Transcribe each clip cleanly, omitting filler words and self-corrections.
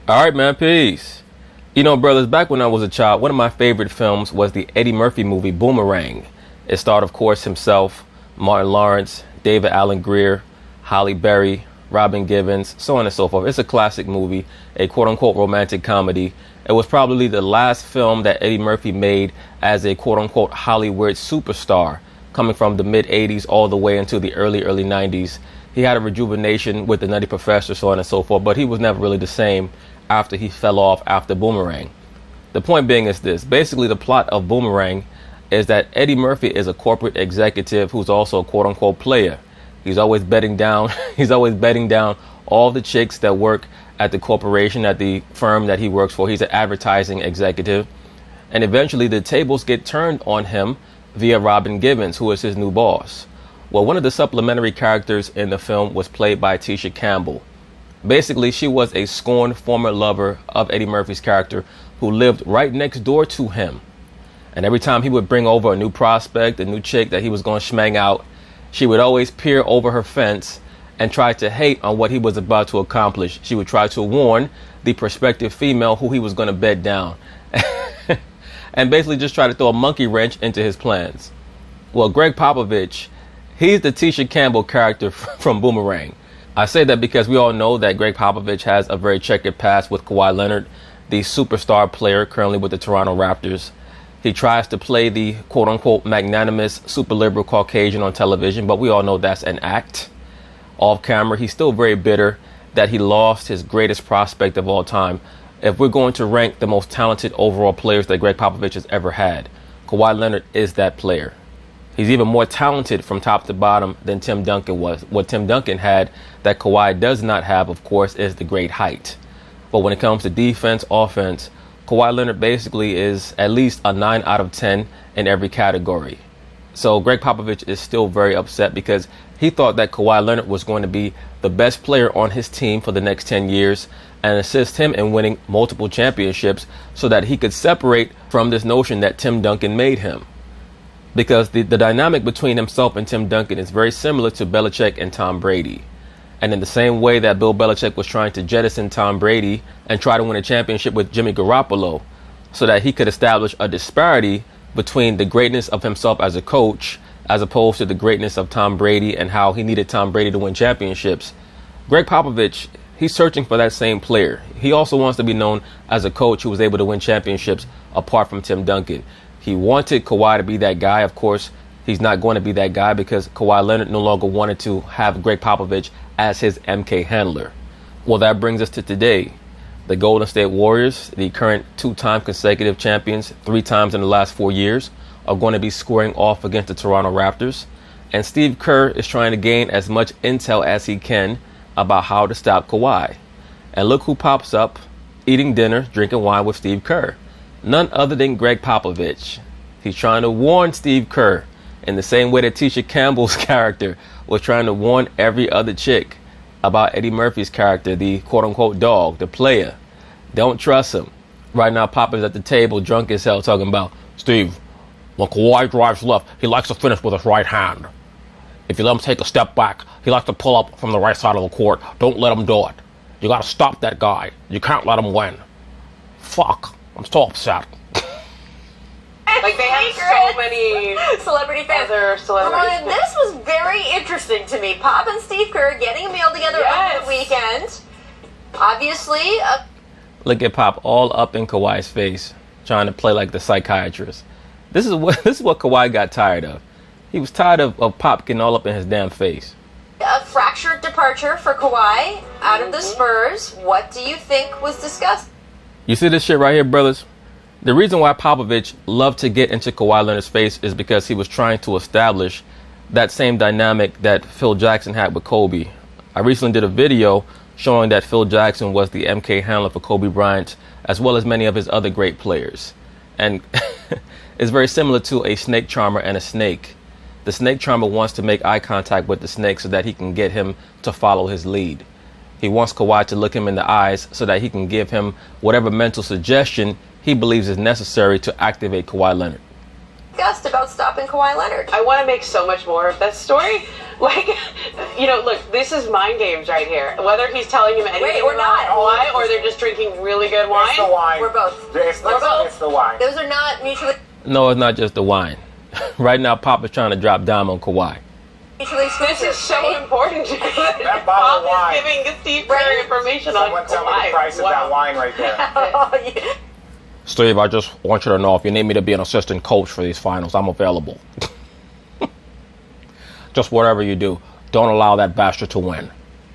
All right, man. Peace. You know, brothers, back when I was a child, one of my favorite films was the Eddie Murphy movie, Boomerang. It starred, of course, himself, Martin Lawrence, David Alan Grier, Halle Berry, Robin Givens, so on and so forth. It's a classic movie, a quote-unquote romantic comedy. It was probably the last film that Eddie Murphy made as a quote-unquote Hollywood superstar, coming from the mid-'80s all the way into the early 90s. He had a rejuvenation with The Nutty Professor, so on and so forth, but he was never really the same after he fell off after Boomerang. The point being is this. Basically, the plot of Boomerang is that Eddie Murphy is a corporate executive who's also a quote-unquote player. He's always betting down all the chicks that work at the corporation, at the firm that he works for. He's an advertising executive. And eventually the tables get turned on him via Robin Givens, who is his new boss. Well, one of the supplementary characters in the film was played by Tisha Campbell. Basically, she was a scorned former lover of Eddie Murphy's character who lived right next door to him. And every time he would bring over a new prospect, a new chick that he was going to schmang out, she would always peer over her fence and try to hate on what he was about to accomplish. She would try to warn the prospective female who he was going to bed down and basically just try to throw a monkey wrench into his plans. Well, Gregg Popovich, he's the Tisha Campbell character from Boomerang. I say that because we all know that Gregg Popovich has a very checkered past with Kawhi Leonard, the superstar player currently with the Toronto Raptors. He tries to play the quote-unquote magnanimous, super liberal Caucasian on television, but we all know that's an act. Off camera, he's still very bitter that he lost his greatest prospect of all time. If we're going to rank the most talented overall players that Gregg Popovich has ever had, Kawhi Leonard is that player. He's even more talented from top to bottom than Tim Duncan was. What Tim Duncan had that Kawhi does not have, of course, is the great height. But when it comes to defense, offense, Kawhi Leonard basically is at least a 9 out of 10 in every category. So Gregg Popovich is still very upset because he thought that Kawhi Leonard was going to be the best player on his team for the next 10 years and assist him in winning multiple championships so that he could separate from this notion that Tim Duncan made him. Because the dynamic between himself and Tim Duncan is very similar to Belichick and Tom Brady. And in the same way that Bill Belichick was trying to jettison Tom Brady and try to win a championship with Jimmy Garoppolo so that he could establish a disparity between the greatness of himself as a coach as opposed to the greatness of Tom Brady and how he needed Tom Brady to win championships. Gregg Popovich, he's searching for that same player. He also wants to be known as a coach who was able to win championships apart from Tim Duncan. He wanted Kawhi to be that guy. Of course, he's not going to be that guy because Kawhi Leonard no longer wanted to have Gregg Popovich as his MK handler. Well, that brings us to today. The Golden State Warriors, the current 2-time consecutive champions, 3 times in the last 4 years, are going to be squaring off against the Toronto Raptors. And Steve Kerr is trying to gain as much intel as he can about how to stop Kawhi. And look who pops up eating dinner, drinking wine with Steve Kerr. None other than Gregg Popovich. He's trying to warn Steve Kerr in the same way that Tisha Campbell's character was trying to warn every other chick about Eddie Murphy's character, the quote-unquote dog, the player. Don't trust him. Right now, Pop is at the table, drunk as hell, talking about, Steve, when Kawhi drives left, he likes to finish with his right hand. If you let him take a step back, he likes to pull up from the right side of the court. Don't let him do it. You gotta stop that guy. You can't let him win. Fuck. I'm so upset. Like, they have so many celebrity fans. Other celebrities. This was very interesting to me. Pop and Steve Kerr getting a meal together over the weekend. Obviously. Look at Pop all up in Kawhi's face, trying to play like the psychiatrist. This is what Kawhi got tired of. He was tired of Pop getting all up in his damn face. A fractured departure for Kawhi out of the Spurs. What do you think was discussed? You see this shit right here, brothers? The reason why Popovich loved to get into Kawhi Leonard's face is because he was trying to establish that same dynamic that Phil Jackson had with Kobe. I recently did a video showing that Phil Jackson was the MK handler for Kobe Bryant, as well as many of his other great players. And it's very similar to a snake charmer and a snake. The snake charmer wants to make eye contact with the snake so that he can get him to follow his lead. He wants Kawhi to look him in the eyes so that he can give him whatever mental suggestion he believes is necessary to activate Kawhi Leonard. Discussed about stopping Kawhi Leonard. I want to make so much more of that story. Like, look, this is mind games right here. Whether he's telling him anything or not. wine, or they're just drinking really good wine. It's the wine. We're both. It's the wine. Those are not mutually No, it's not just the wine. Right now, Pop is trying to drop dime on Kawhi. This is so important. That bottle of Pop wine. is giving Steve Kerr information on Someone tell me Kawhi. the price of that wine right there. Oh, yeah. Steve, I just want you to know if you need me to be an assistant coach for these finals, I'm available. Just whatever you do, don't allow that bastard to win.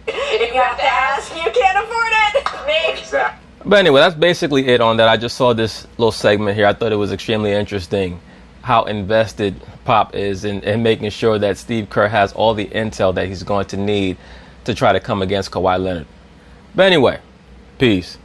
If you have to ask, you can't afford it. Maybe. Exactly. But anyway, that's basically it on that. I just saw this little segment here. I thought it was extremely interesting how invested Pop is in making sure that Steve Kerr has all the intel that he's going to need to try to come against Kawhi Leonard. But anyway, peace.